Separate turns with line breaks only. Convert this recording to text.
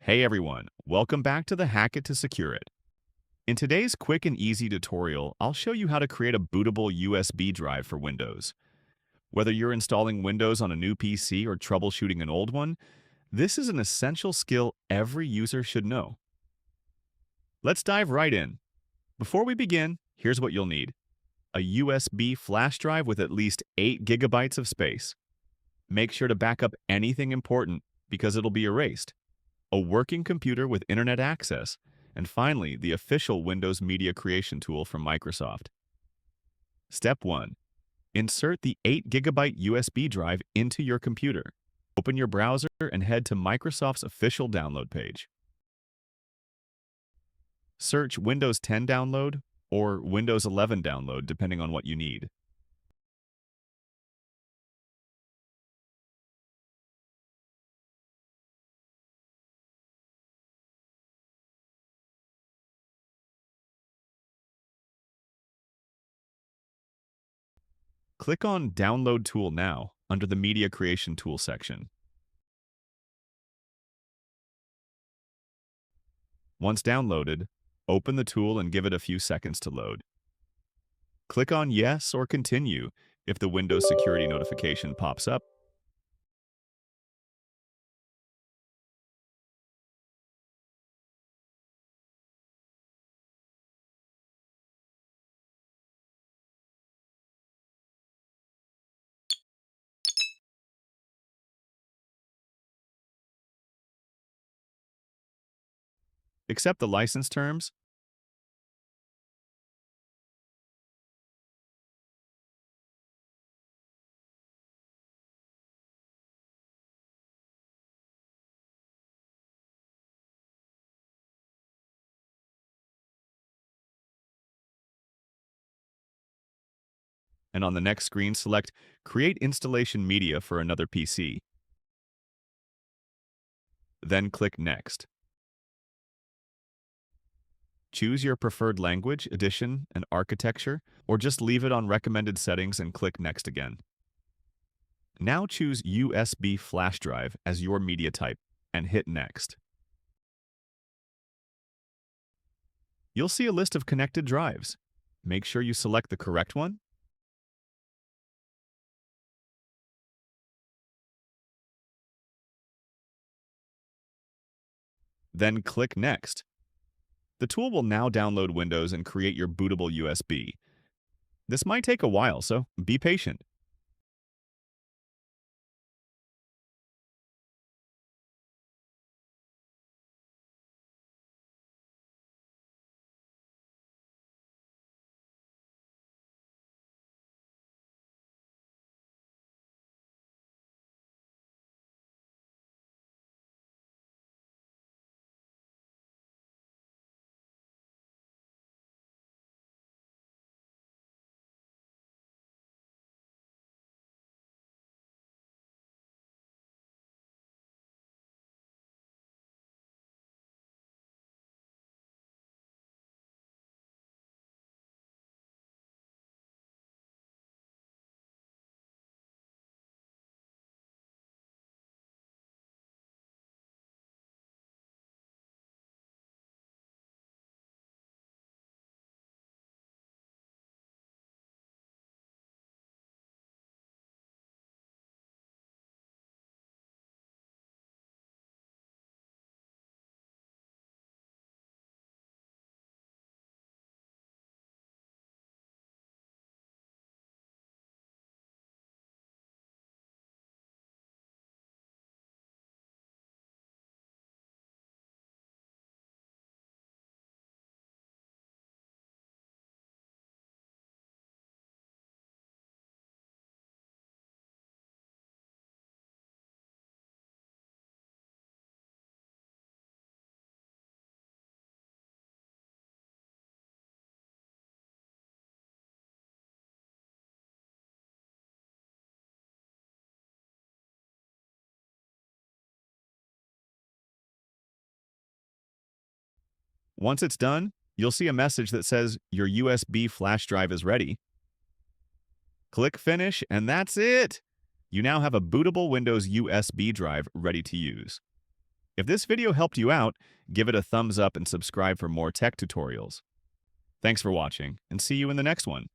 Hey everyone, welcome back to the Hack It to Secure It. In today's quick and easy tutorial, I'll show you how to create a bootable USB drive for Windows. Whether you're installing Windows on a new PC or troubleshooting an old one, this is an essential skill every user should know. Let's dive right in. Before we begin, here's what you'll need. A USB flash drive with at least 8 gigabytes of space. Make sure to back up anything important because it'll be erased. A working computer with internet access, and finally, the official Windows Media Creation tool from Microsoft. Step 1. Insert the 8 gigabyte USB drive into your computer. Open your browser and head to Microsoft's official download page. Search Windows 10 download or Windows 11 download depending on what you need. Click on Download Tool Now under the Media Creation Tool section. Once downloaded, open the tool and give it a few seconds to load. Click on Yes or Continue if the Windows security notification pops up. Accept the license terms. And on the next screen, select Create Installation Media for another PC. Then click Next. Choose your preferred language, edition, and architecture, or just leave it on recommended settings and click Next again. Now choose USB flash drive as your media type and hit Next. You'll see a list of connected drives. Make sure you select the correct one. Then click Next. The tool will now download Windows and create your bootable USB. This might take a while, so be patient. Once it's done, you'll see a message that says your USB flash drive is ready. Click Finish, and that's it! You now have a bootable Windows USB drive ready to use. If this video helped you out, give it a thumbs up and subscribe for more tech tutorials. Thanks for watching, and see you in the next one.